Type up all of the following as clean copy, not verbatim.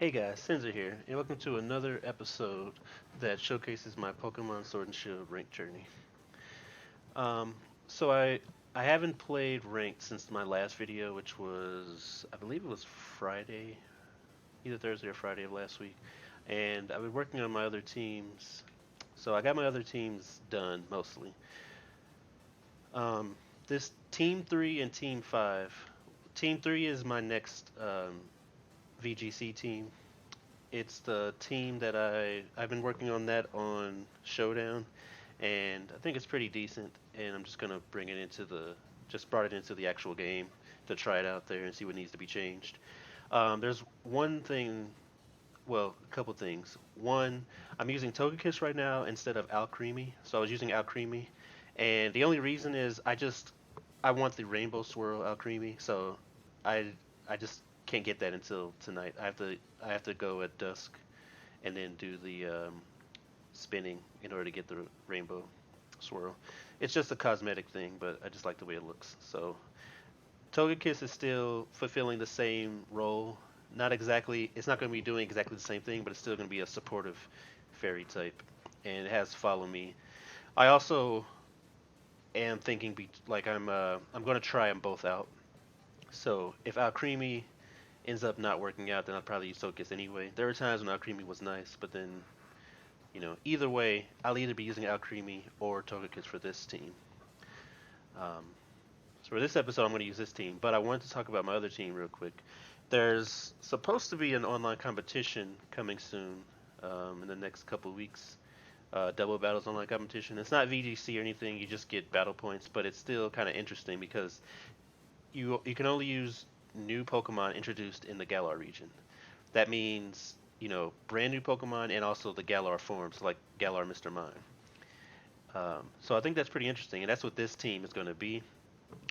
Hey guys, Senza here, and welcome to another episode that showcases my Pokemon Sword and Shield ranked journey. Um, so I haven't played ranked since my last video, which was I believe it was Friday, either Thursday or Friday of last week, and I've been working on my other teams. So I got my other teams done mostly. Um, this Team 3 and Team 5. Team 3 is my next VGC team. It's the team that I've been working on that on Showdown, and I think it's pretty decent. And I'm just gonna bring it into the just brought it into the actual game to try it out there and see what needs to be changed. There's one thing, well, a couple things. One, I'm using Togekiss right now instead of Alcremie, so I was using Alcremie, and the only reason is I want the Rainbow Swirl Alcremie, so I I just can't get that until tonight. I have to go at dusk and then do the spinning in order to get the Rainbow Swirl. It's just a cosmetic thing, but I just like the way it looks. So Togekiss is still fulfilling the same role. Not exactly. It's not going to be doing exactly the same thing, but it's still going to be a supportive fairy type, and it has follow me. I also am thinking I'm going to try them both out. So if Alcremie ends up not working out, then I'll probably use Togekiss anyway. There were times when Alcremie was nice, but then either way, I'll either be using Alcremie or Togekiss for this team. Um, so for this episode, I'm going to use this team, but I wanted to talk about my other team real quick. There's supposed to be an online competition coming soon in the next couple of weeks. Double battles online competition. It's not VGC or anything. You just get battle points, but it's still kind of interesting because you can only use new Pokemon introduced in the Galar region. That means brand new Pokemon and also the Galar forms like Galar Mr. Mime. So I think that's pretty interesting, and that's what this team is going to be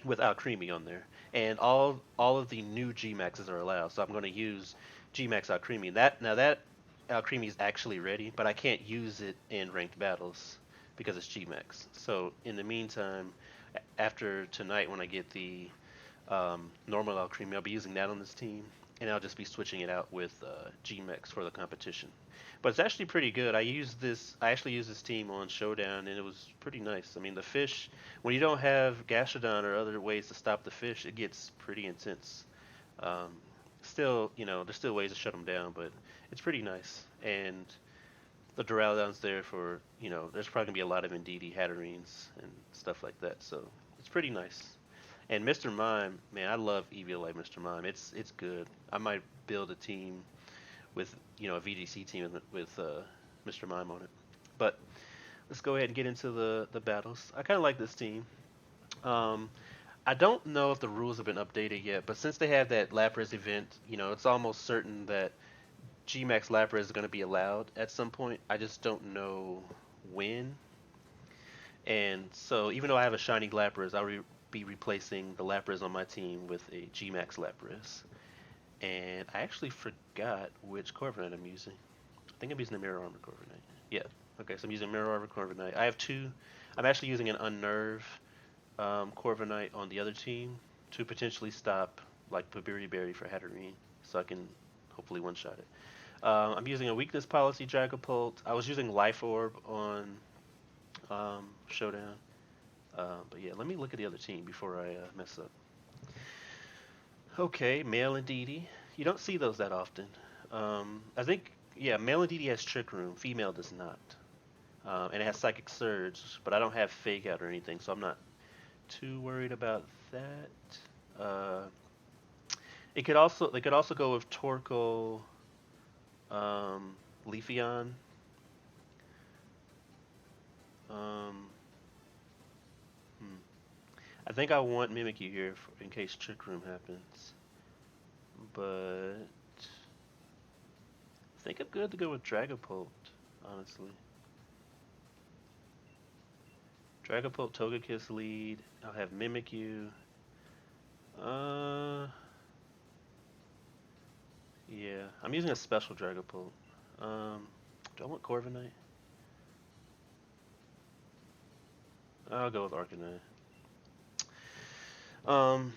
with Alcremie on there, and all of the new G Maxes are allowed. So I'm going to use G Max Alcremie. That Alcremie is actually ready, but I can't use it in ranked battles because it's G Max. So in the meantime, after tonight when I get the normal Alcremie, I'll be using that on this team, and I'll just be switching it out with G-Mex for the competition. But it's actually pretty good. I actually used this team on Showdown, and it was pretty nice. I mean, the fish, when you don't have Gastrodon or other ways to stop the fish, it gets pretty intense. Um, Still, there's still ways to shut them down, but it's pretty nice. And the Duraludon's there for, there's probably gonna be a lot of Indeedee Hatterines and stuff like that. So it's pretty nice. And Mr. Mime, man, I love Eviolite Mr. Mime. It's good. I might build a team with a VGC team with Mr. Mime on it. But let's go ahead and get into the battles. I kind of like this team. Um, I don't know if the rules have been updated yet, but since they have that Lapras event, it's almost certain that Gmax Lapras is going to be allowed at some point. I just don't know when. And so even though I have a shiny Lapras, be replacing the Lapras on my team with a Gmax Lapras. And I actually forgot which Corviknight I'm using. I think I'm using the Mirror Armor Corviknight. Yeah. Okay, so I'm using Mirror Armor Corviknight. I have two. I'm actually using an Unnerve Corviknight on the other team to potentially stop like Babiri Berry for Hatterene, so I can hopefully one-shot it. I'm using a Weakness Policy Dragapult. I was using Life Orb on Showdown. But yeah, let me look at the other team before I mess up. Okay, male Indeedee. You don't see those that often. I think, yeah, male Indeedee has Trick Room, female does not. And it has Psychic Surge, but I don't have Fake Out or anything, so I'm not too worried about that. They could also go with Torkoal, Leafeon. Um, hmm. I think I want Mimikyu here in case Trick Room happens, but I think I'm good to go with Dragapult, honestly. Dragapult, Togekiss lead. I'll have Mimikyu. Uh, yeah, I'm using a special Dragapult. Do I want Corviknight? I'll go with Arcanine.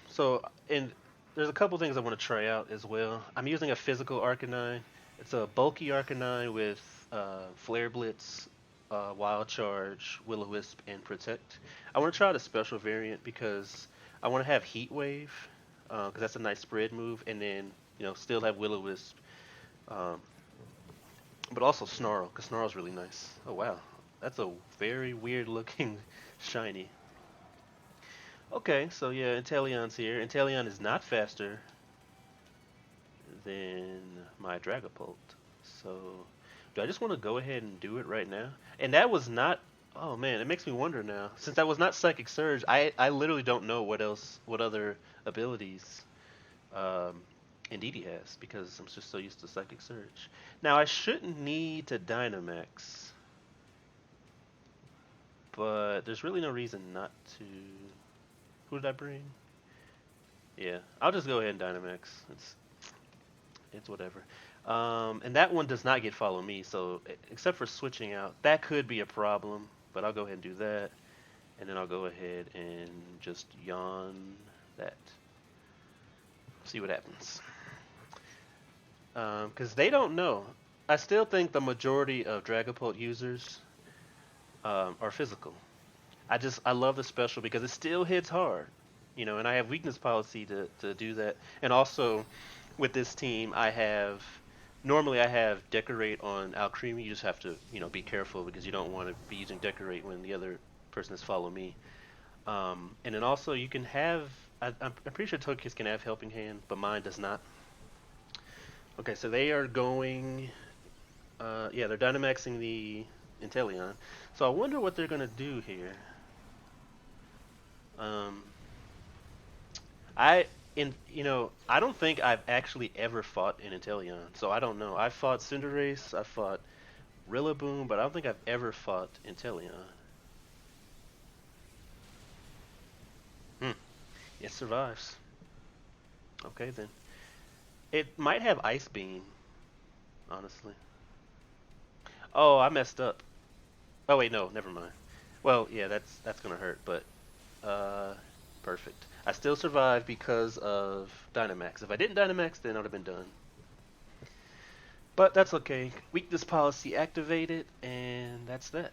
So and there's a couple things I want to try out as well. I'm using a physical Arcanine It's a bulky Arcanine with Flare Blitz, Wild Charge, Will-O-Wisp, and Protect. I want to try the special variant because I want to have Heat Wave, because that's a nice spread move, and then still have Will-O-Wisp, um, but also Snarl, because Snarl's really nice. Oh wow, that's a very weird looking shiny. Okay, so yeah, Inteleon's here. Inteleon is not faster than my Dragapult. So, do I just want to go ahead and do it right now? And that was not. Oh man, it makes me wonder now. Since that was not Psychic Surge, I literally don't know what other abilities um, Indeedee has because I'm just so used to Psychic Surge. Now I shouldn't need to Dynamax, but there's really no reason not to. Who did I bring? Yeah, I'll just go ahead and Dynamax. It's whatever. And that one does not get follow me, so except for switching out, that could be a problem. But I'll go ahead and do that, and then I'll go ahead and just yawn that. See what happens. Because they don't know. I still think the majority of Dragapult users are physical. I love the special because it still hits hard, and I have weakness policy to do that. And also, with this team, normally I have Decorate on Alcremie. You just have to, be careful because you don't want to be using Decorate when the other person is Follow Me. And then also you can have, I'm pretty sure Togekiss can have Helping Hand, but mine does not. Okay, so they are going, yeah, they're Dynamaxing the Inteleon. So I wonder what they're going to do here. I don't think I've actually ever fought an Inteleon, so I don't know. I've fought Cinderace, I've fought Rillaboom, but I don't think I've ever fought Inteleon. It survives. Okay then. It might have Ice Beam, honestly. Oh, I messed up. Oh wait, no, never mind. Well, yeah, that's gonna hurt, but perfect. I still survived because of Dynamax. If I didn't Dynamax, then I would have been done. But that's okay. Weakness policy activated, and that's that.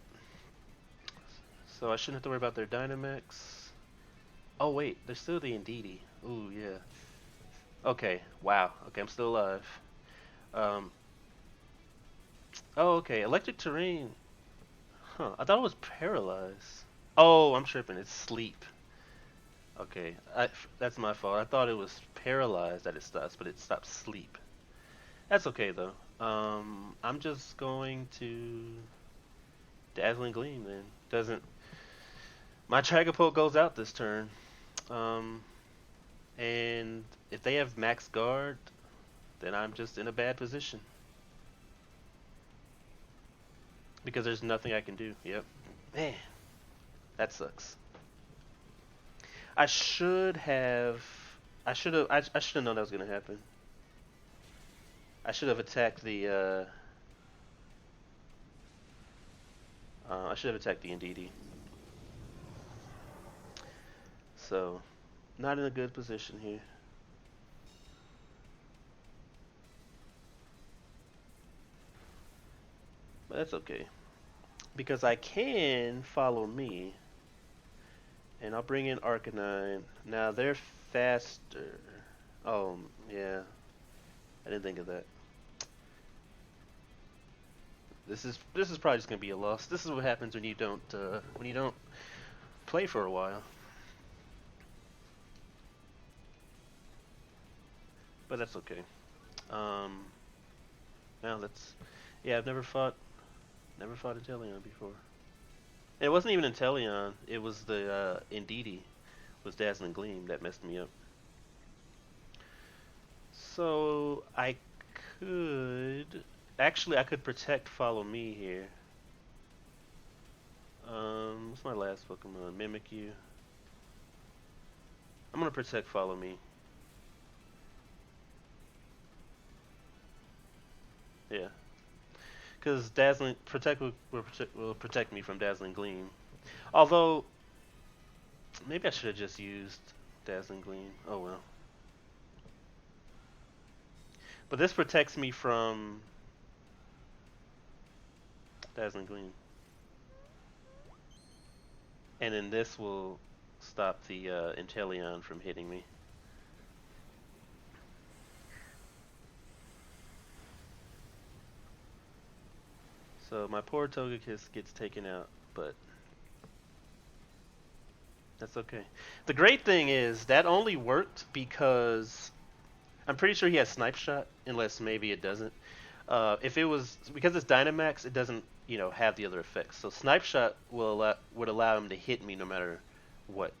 So I shouldn't have to worry about their Dynamax. Oh wait, there's still the Indeedee. Ooh yeah. Okay. Wow. Okay, I'm still alive. Um. Oh okay. Electric terrain. Huh. I thought it was paralyzed. Oh, I'm tripping. It's sleep. Okay. That's my fault. I thought it was paralyzed that it stops, but it stops sleep. That's okay though. I'm just going to Dazzling Gleam then. Doesn't my Dragapult goes out this turn. Um, and if they have max guard, then I'm just in a bad position. Because there's nothing I can do. Yep. Man, that sucks. I should have I should have known that was gonna happen. I should have attacked the I should have attacked the Indeedee. So, not in a good position here. But that's okay. Because I can follow me. And I'll bring in Arcanine. Now they're faster. Oh, yeah. I didn't think of that. This is probably just gonna be a loss. This is what happens when you don't play for a while. But that's okay. Now that's yeah. I've never fought Inteleon before. It wasn't even Inteleon. It was the Indeedee was Dazzling Gleam that messed me up. So I could I could protect Follow Me here. What's my last Pokemon? Mimikyu. I'm gonna protect Follow Me. Yeah, because Dazzling Protect will protect me from Dazzling Gleam. Although maybe I should have just used Dazzling Gleam. Oh well. But this protects me from Dazzling Gleam. And then this will stop the Inteleon from hitting me. So my poor Togekiss gets taken out, but that's okay. The great thing is that only worked because I'm pretty sure he has Snipe Shot, unless maybe it doesn't. If it was because it's Dynamax, it doesn't have the other effects. So Snipe Shot would allow him to hit me no matter what.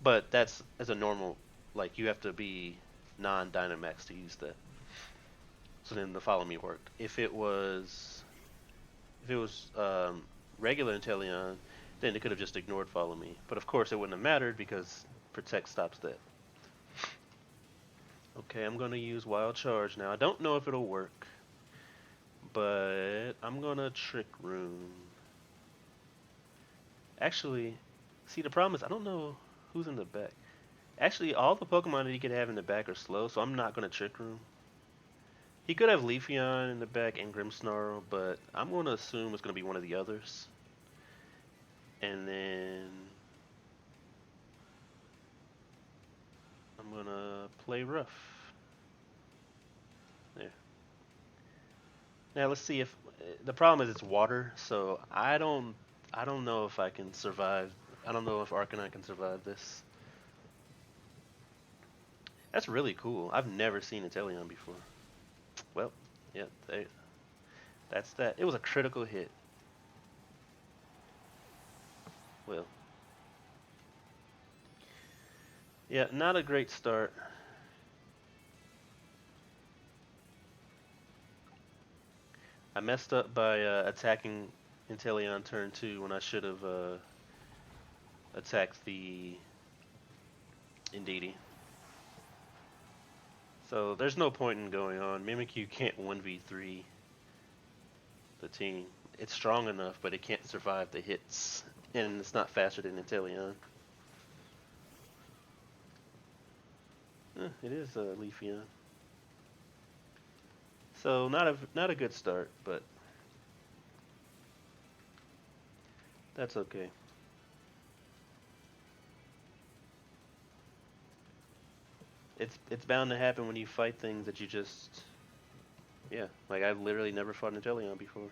But that's as a normal, like you have to be non-Dynamax to use that. So then the Follow Me worked. If it was regular Inteleon, then it could have just ignored Follow Me. But of course it wouldn't have mattered because Protect stops that. Okay, I'm going to use Wild Charge now. I don't know if it'll work, but I'm going to Trick Room. Actually, see the problem is I don't know who's in the back. Actually, all the Pokemon that he could have in the back are slow, so I'm not going to Trick Room. He could have Leafeon in the back and Grimmsnarl, but I'm going to assume it's going to be one of the others. And then I'm going to play Rough. There. Now let's see if the problem is it's water, so I don't know if I can survive. I don't know if Arcanine can survive this. That's really cool. I've never seen a Inteleon before. Well, yeah, that's that. It was a critical hit. Well, yeah, not a great start. I messed up by attacking Inteleon turn 2 when I should have attacked the Indeedee. So there's no point in going on. Mimikyu can't 1v3 the team. It's strong enough, but it can't survive the hits. And it's not faster than Inteleon. It is Leafeon. So not a good start, but that's okay. It's bound to happen when you fight things that you just like I've literally never fought an Inteleon before.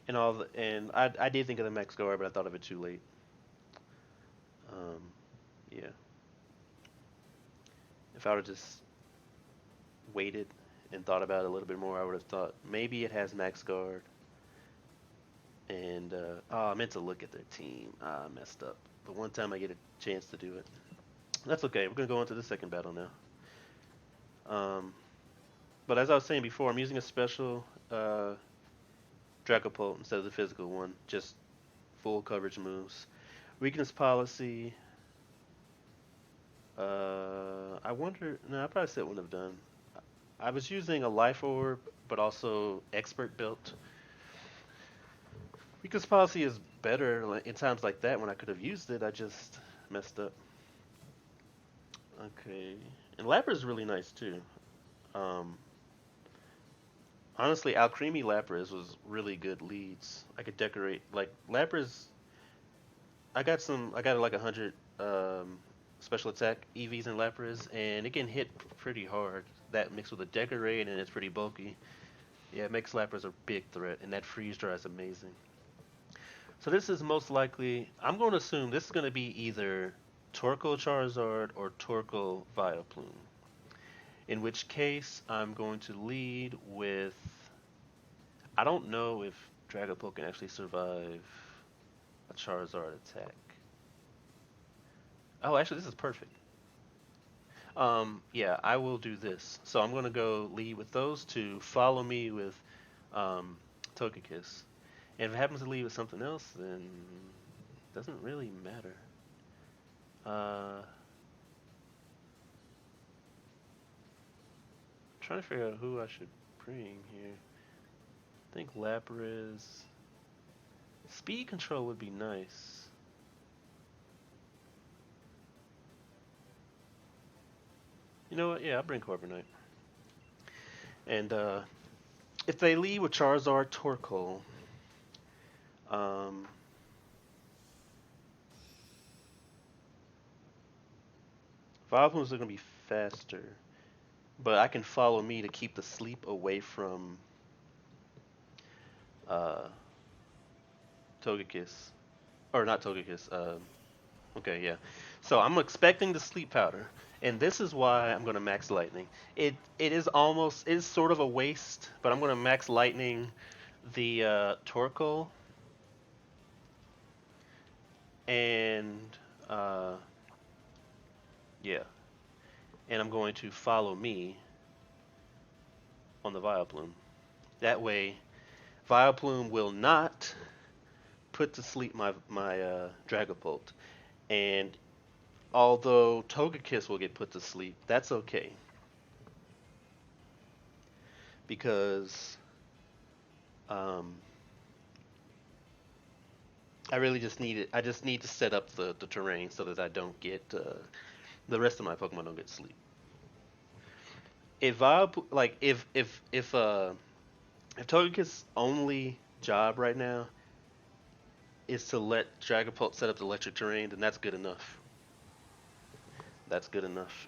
And I did think of the Max Guard, but I thought of it too late. Yeah. If I would have just waited and thought about it a little bit more, I would have thought maybe it has Max Guard. And I meant to look at their team. I messed up. But one time I get a chance to do it. That's okay. We're gonna go into the second battle now. But as I was saying before, I'm using a special Dragapult instead of the physical one. Just full coverage moves. Weakness policy. I wonder. No, I probably said it wouldn't have done. I was using a Life Orb, but also Expert built. Weakness policy is better in times like that when I could have used it. I just messed up. Okay, and Lapras is really nice too. Honestly, Alcremie Lapras was really good leads. I could decorate like Lapras. I got like 100 special attack EVs in Lapras, and it can hit pretty hard. That mixed with a decorate, and it's pretty bulky. Yeah, it makes Lapras a big threat, and that freeze dry is amazing. So this is most likely, I'm going to assume this is going to be either Torkoal Charizard or Torkoal Vileplume. In which case, I'm going to lead with, I don't know if Dragapult can actually survive a Charizard attack. Oh, actually, this is perfect. Yeah, I will do this. So I'm going to go lead with those two, follow me with Togekiss. And if it happens to lead with something else, then it doesn't really matter. Trying to figure out who I should bring here. I think Lapras. Speed control would be nice. You know what? Yeah, I'll bring Corviknight. And if they lead with Charizard, Torkoal, um, Vileplumes are going to be faster, but I can follow me to keep the sleep away from uh, Togekiss. Or not Togekiss. Okay, yeah. So I'm expecting the sleep powder, and this is why I'm going to max lightning. It is sort of a waste, but I'm going to max lightning the Torkoal and uh, yeah, and I'm going to follow me on the Vileplume. That way, Vileplume will not put to sleep my Dragapult, and although Togekiss will get put to sleep, that's okay because um, I really just need it. I just need to set up the terrain so that I don't get the rest of my Pokemon don't get sleep. If like if Togekiss' only job right now is to let Dragapult set up the electric terrain, then that's good enough. That's good enough.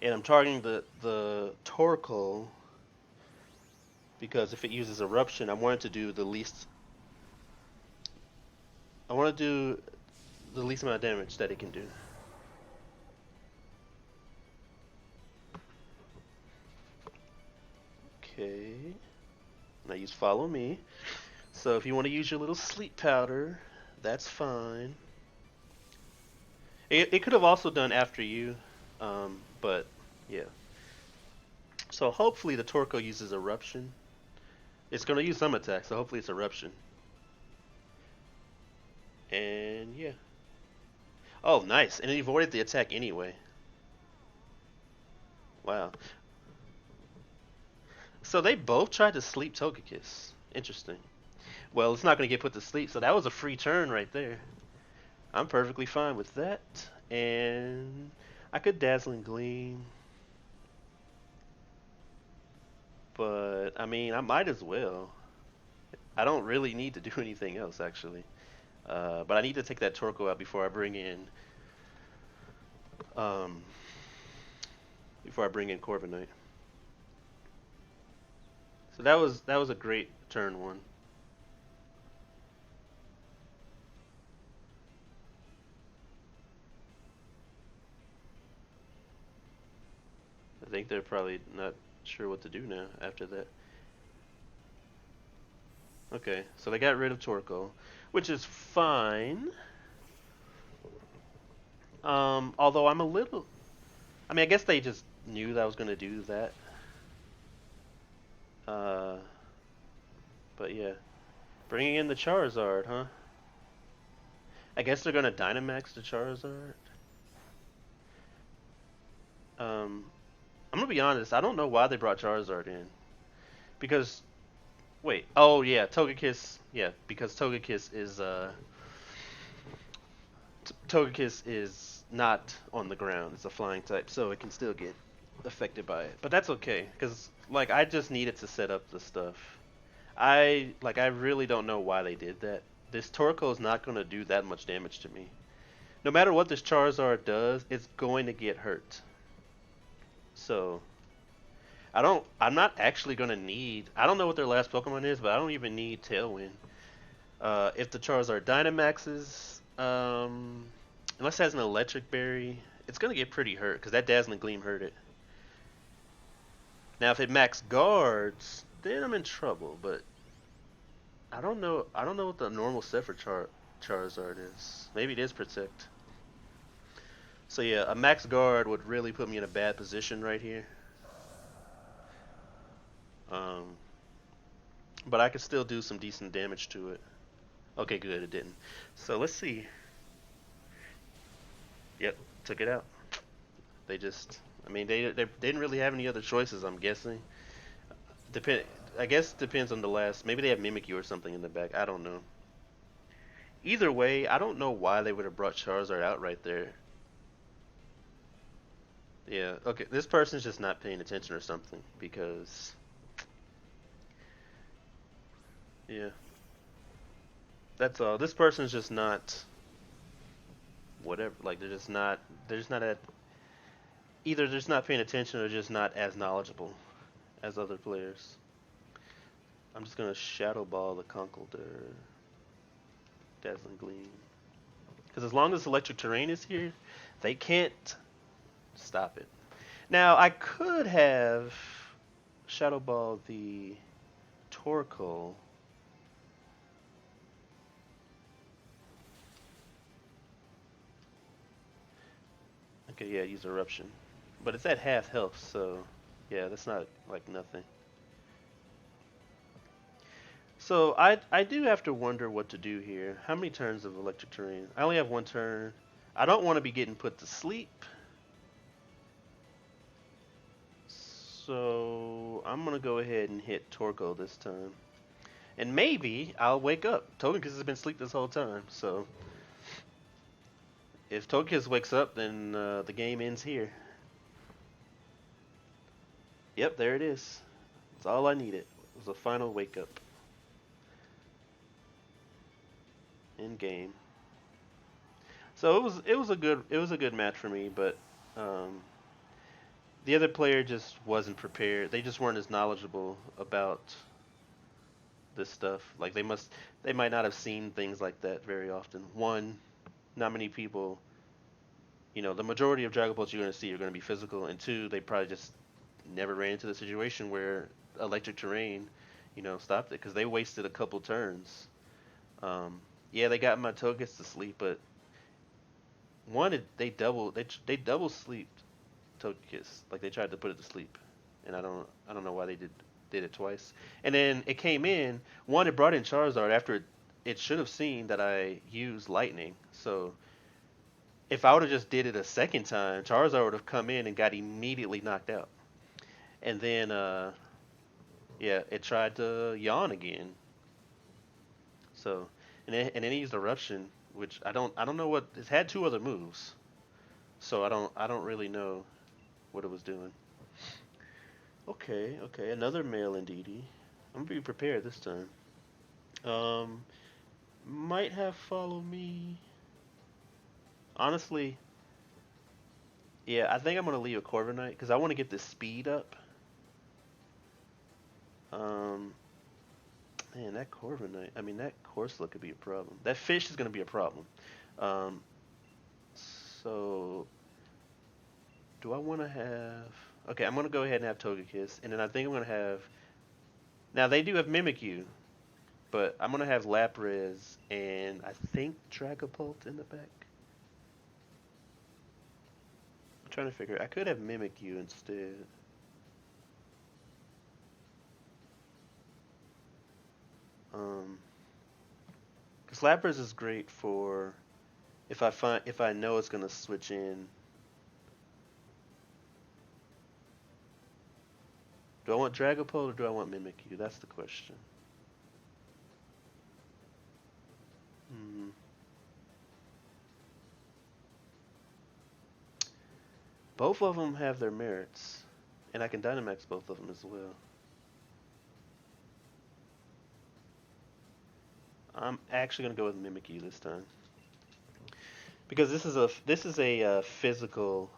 And I'm targeting the Torkoal because if it uses Eruption, I want it to do the least. I want to do the least amount of damage that it can do. Okay. Now use Follow Me. So if you want to use your little sleep powder, that's fine. It could have also done after you, but yeah. So hopefully the Torkoal uses Eruption. It's going to use some attack, so hopefully it's Eruption. And yeah. Oh, nice. And it avoided the attack anyway. Wow. So they both tried to sleep Togekiss. Interesting. Well, it's not going to get put to sleep, so that was a free turn right there. I'm perfectly fine with that. And I could Dazzling Gleam. But, I mean, I might as well. I don't really need to do anything else, actually. But I need to take that Torkoal out before I bring in... before I bring in Corviknight. So that was a great turn one. I think they're probably not sure what to do now after that. Okay, so they got rid of Torkoal, which is fine. Although I'm a little... I mean, I guess they just knew that I was going to do that. But yeah. Bringing in the Charizard, huh? I guess they're going to Dynamax the Charizard. I'm going to be honest, I don't know why they brought Charizard in. Because... Wait. Oh, yeah, Togekiss... Yeah, because Togekiss is, Togekiss is not on the ground. It's a flying type, so it can still get affected by it. But that's okay, because, like, I just needed to set up the stuff. I really don't know why they did that. This Torkoal is not going to do that much damage to me. No matter what this Charizard does, it's going to get hurt. So, I'm not actually going to need, I don't know what their last Pokemon is, but I don't even need Tailwind. If the Charizard Dynamaxes, unless it has an Electric Berry, it's going to get pretty hurt, because that Dazzling Gleam hurt it. Now, if it max guards, then I'm in trouble, but I don't know what the normal set for Charizard is. Maybe it is Protect. So yeah, a max guard would really put me in a bad position right here. But I could still do some decent damage to it. Okay, good, it didn't. So let's see. Yep, took it out. They just, I mean, they didn't really have any other choices, I'm guessing. I guess it depends on the last. Maybe they have Mimikyu or something in the back. I don't know. Either way, I don't know why they would have brought Charizard out right there. Yeah, okay, this person's just not paying attention or something, because Yeah. That's all. This person's just not whatever. Like they're just not. They're just not at. Either they're just not paying attention or just not as knowledgeable as other players. I'm just gonna Shadow Ball the Conkeldurr, Dazzling Gleam. Because as long as electric terrain is here, they can't stop it. Now I could have Shadow Ball the Torkoal. Okay, yeah, use Eruption. But it's at half health, so yeah, that's not like nothing. So I do have to wonder what to do here. How many turns of electric terrain? I only have one turn. I don't want to be getting put to sleep. So I'm gonna go ahead and hit Torkoal this time. And maybe I'll wake up. Togekiss has been asleep this whole time, so if Togekiss wakes up, then the game ends here. Yep, there it is. That's all I needed. It was a final wake up. In game. So it was a good match for me, but um, the other player just wasn't prepared. They just weren't as knowledgeable about this stuff. Like they might not have seen things like that very often. One, not many people, the majority of Dragon Balls you're going to see are going to be physical, and two, they probably just never ran into the situation where electric terrain, stopped it because they wasted a couple turns. Yeah, they got my Togekiss to sleep, but one, they double sleeped Togekiss. Like they tried to put it to sleep, and I don't know why they did it twice. And then it came in. One, it brought in Charizard after it should have seen that I used Lightning. So if I would have just did it a second time, Charizard would have come in and got immediately knocked out. And then yeah, it tried to yawn again. So and then it used Eruption, which I don't know what it's had two other moves. So I don't really know what it was doing. Okay, okay, another male indeedy. I'm gonna be prepared this time. Um, might have follow me. Honestly, yeah, I think I'm gonna leave a Corviknight because I want to get this speed up. Um, man, that Corviknight. I mean, that Corsola could be a problem. That fish is gonna be a problem. Um, so do I want to have? Okay, I'm gonna go ahead and have Togekiss, and then I think I'm gonna have. Now they do have Mimikyu, but I'm gonna have Lapras and I think Dragapult in the back. I'm trying to figure. I could have Mimikyu instead. Um, because Lapras is great for if I know it's gonna switch in. Do I want Dragapult or do I want Mimikyu? That's the question. Hmm. Both of them have their merits, and I can Dynamax both of them as well. I'm actually gonna go with Mimikyu this time because this is a physical.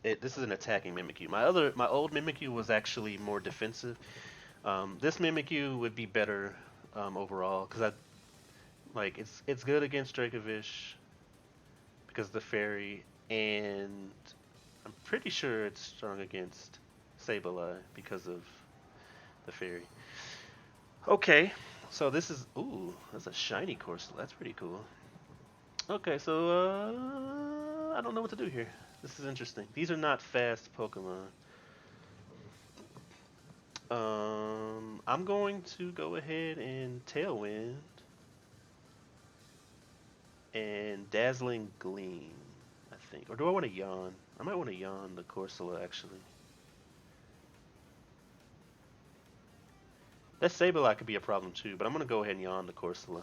This is an attacking Mimikyu. My old Mimikyu was actually more defensive. This Mimikyu would be better overall because I like it's good against Dracovish because of the fairy, and I'm pretty sure it's strong against Sableye because of the fairy. Okay, so this is that's a shiny course. That's pretty cool. Okay, so I don't know what to do here. This is interesting. These are not fast Pokemon. I'm going to go ahead and Tailwind and Dazzling Gleam, I think. Or do I want to Yawn? I might want to Yawn the Corsola, actually. That Sableye could be a problem too, but I'm going to go ahead and Yawn the Corsola.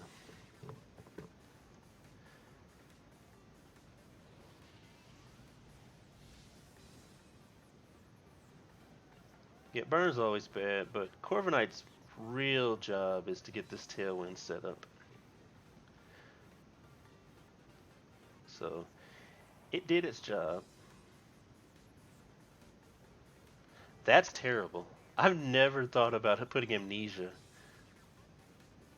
Yeah, Burn's always bad, but Corviknight's real job is to get this tailwind set up. So it did its job. That's terrible. I've never thought about putting amnesia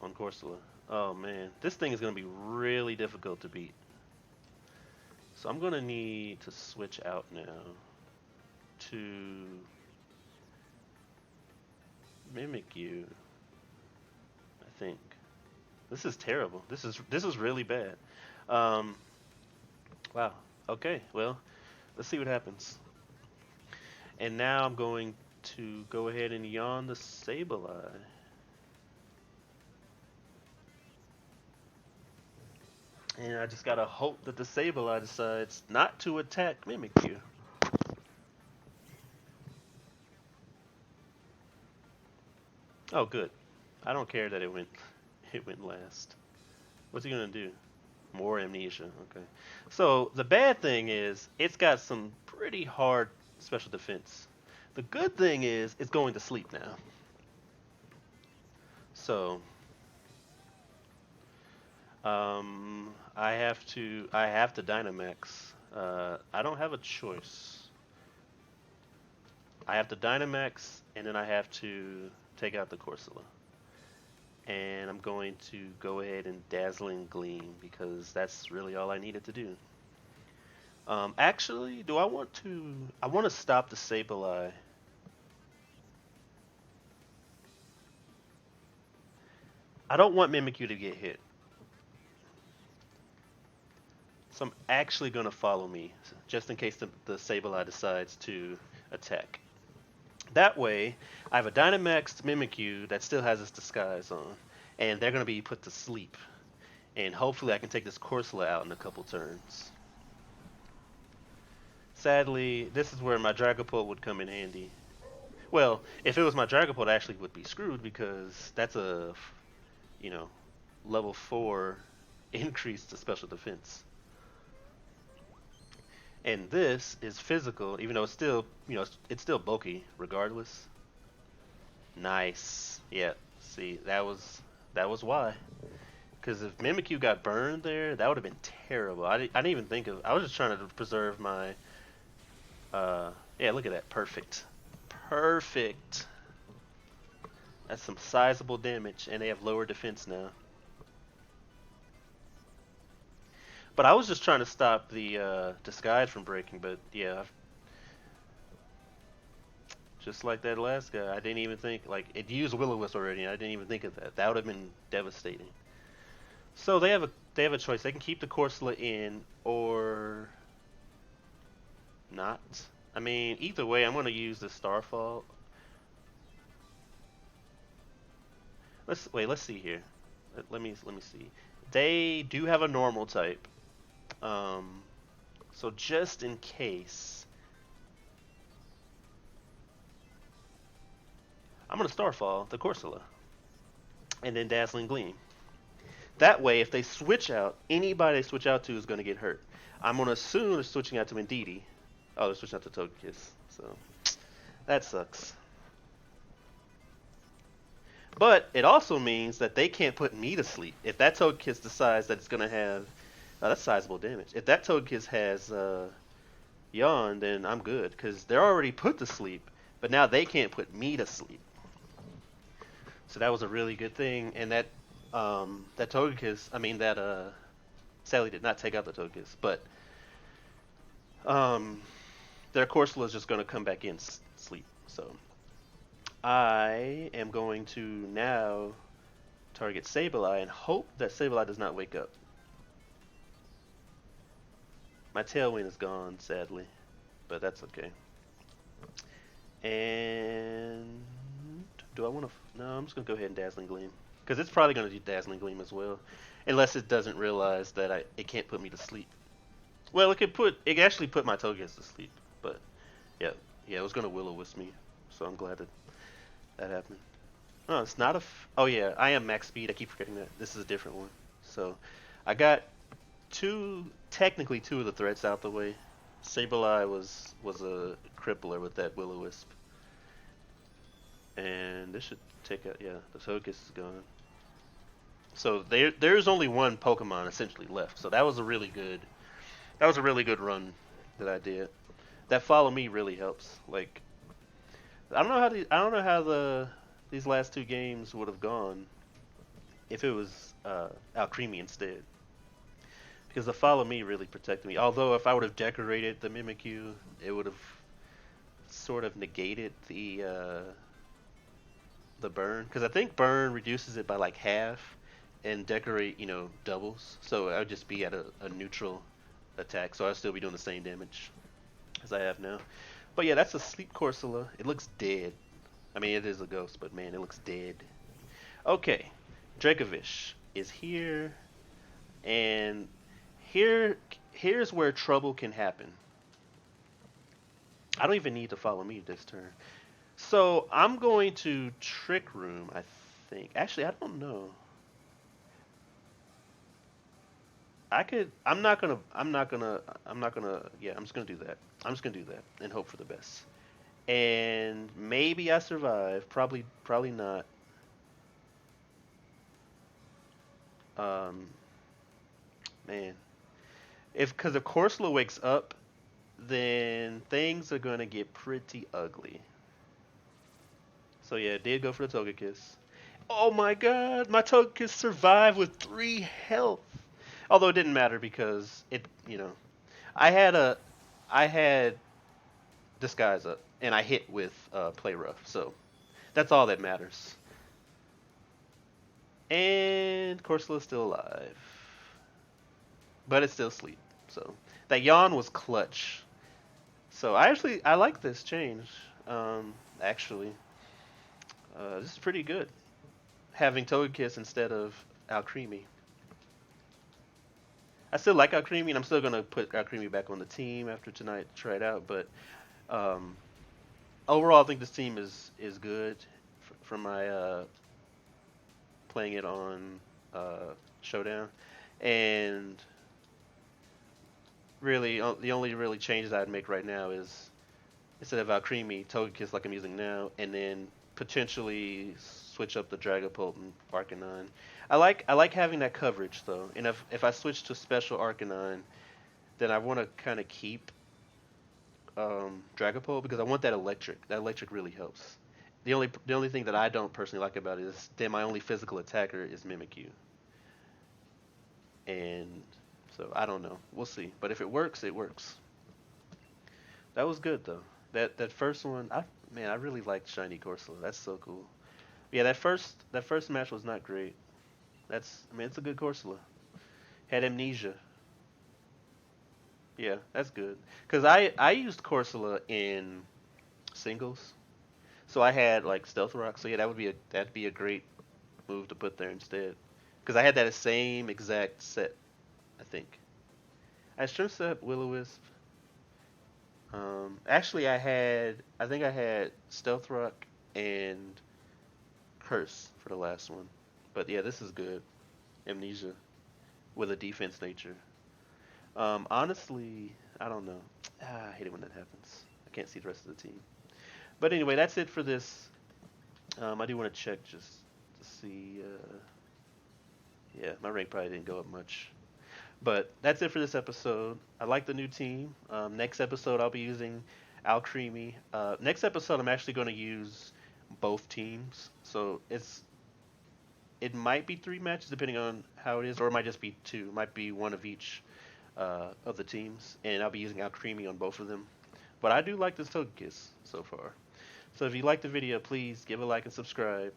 on Corsola. Oh man, this thing is going to be really difficult to beat. So I'm going to need to switch out now to Mimikyu. I think this is terrible. This is really bad. Wow. Okay. Well, let's see what happens. And now I'm going to go ahead and yawn the Sableye. And I just gotta hope that the Sableye decides not to attack Mimikyu. Oh, good. I don't care that it went last. What's he gonna do? More amnesia. Okay. So the bad thing is it's got some pretty hard special defense. The good thing is it's going to sleep now. So I have to Dynamax. I don't have a choice. I have to Dynamax and then I have to take out the Corsola. And I'm going to go ahead and Dazzling Gleam because that's really all I needed to do. Actually, I want to stop the Sableye. I don't want Mimikyu to get hit. So I'm actually going to follow me, just in case the Sableye decides to attack. That way, I have a Dynamaxed Mimikyu that still has its disguise on, and they're going to be put to sleep. And hopefully I can take this Corsola out in a couple turns. Sadly, this is where my Dragapult would come in handy. Well, if it was my Dragapult, I actually would be screwed because that's a, level 4 increase to special defense. And this is physical, even though it's still, it's still bulky regardless. Nice. Yeah. See, that was why. Because if Mimikyu got burned there, that would have been terrible. I didn't even think of. I was just trying to preserve my. Yeah, look at that. Perfect. Perfect. That's some sizable damage, and they have lower defense now. But I was just trying to stop the disguise from breaking, but yeah. Just like that last guy, I didn't even think, it used Will-O-Wisp already, and I didn't even think of that. That would have been devastating. So they have a choice. They can keep the Corsola in, or not. I mean, either way, I'm going to use the Starfall. Let's see here. Let me see. They do have a normal type. So just in case, I'm going to Starfall the Corsola and then Dazzling Gleam. That way, if they switch out, anybody they switch out to is going to get hurt. I'm going to assume they're switching out to Indeedee. Oh, they're switching out to Togekiss. So that sucks. But it also means that they can't put me to sleep. If that Togekiss decides that it's going to have... that's sizable damage. If that Togekiss has Yawn, then I'm good. Because they're already put to sleep. But now they can't put me to sleep. So that was a really good thing. And that Togekiss... that Sally did not take out the Togekiss. But their Corsola is just going to come back in sleep. So I am going to now target Sableye and hope that Sableye does not wake up. My Tailwind is gone, sadly, but that's okay. And do I want to? No, I'm just gonna go ahead and Dazzling Gleam because it's probably gonna do Dazzling Gleam as well, unless it doesn't realize that it can't put me to sleep. Well, it actually put my Togekiss to sleep, but yeah, it was gonna Will-O-Wisp me, so I'm glad that happened. Oh, it's not a. Oh yeah, I am max speed. I keep forgetting that. This is a different one. So I got technically two of the threats out the way. Sableye was a crippler with that Will-O-Wisp. And this should take out, yeah, the Togekiss is gone. So there's only one Pokemon essentially left. So that was a really good run that I did. That follow me really helps. Like I don't know how these last two games would have gone if it was Alcremie instead. Because the follow me really protected me. Although if I would have decorated the Mimikyu, it would have sort of negated the burn. Because I think burn reduces it by like half, and decorate doubles. So I would just be at a neutral attack. So I'd still be doing the same damage as I have now. But yeah, that's a sleep Corsola. It looks dead. I mean, it is a ghost, but man, it looks dead. Okay, Dracovish is here, and here's where trouble can happen. I don't even need to follow me this turn. So I'm going to Trick Room, I think. Actually, I don't know. I could. Yeah, I'm just gonna do that. I'm just gonna do that and hope for the best. And maybe I survive. Probably not. Um, man, because if Corsola wakes up, then things are gonna get pretty ugly. So yeah, it did go for the Togekiss. Oh my God, my Togekiss survived with 3 health. Although it didn't matter because I had a, I had Disguise up and I hit with Play Rough, so that's all that matters. And Corsola's still alive, but it's still asleep. So that yawn was clutch. So I like this change. Actually, this is pretty good. Having Togekiss instead of Alcremie. I still like Alcremie, and I'm still gonna put Alcremie back on the team after tonight to try it out. But um, overall, I think this team is good for my playing it on Showdown, and really the only really changes I'd make right now is instead of Alcremie, Togekiss like I'm using now, and then potentially switch up the Dragapult and Arcanine. I like having that coverage though, and if I switch to Special Arcanine, then I want to kind of keep Dragapult because I want that electric. That electric really helps. The only thing that I don't personally like about it is that my only physical attacker is Mimikyu, and so I don't know. We'll see. But if it works, it works. That was good though. That first one, I really liked Shiny Corsola. That's so cool. Yeah, that first match was not great. It's a good Corsola. Had amnesia. Yeah, that's good. Cause I used Corsola in singles, so I had like Stealth Rock. So yeah, that'd be a great move to put there instead. Cause I had that same exact set, I think. I Shrimp Step, Will-O-Wisp. Actually, I think I had Stealth Rock and Curse for the last one. But yeah, this is good. Amnesia with a defense nature. Honestly, I don't know. I hate it when that happens. I can't see the rest of the team. But anyway, that's it for this. I do want to check just to see. Yeah, my rank probably didn't go up much. But that's it for this episode. I like the new team. Next episode, I'll be using Alcremie. Next episode, I'm actually going to use both teams. So it might be 3 matches depending on how it is, or it might just be 2. It might be one of each of the teams, and I'll be using Alcremie on both of them. But I do like this Togekiss so far. So if you like the video, please give a like and subscribe.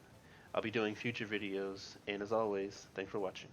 I'll be doing future videos, and as always, thanks for watching.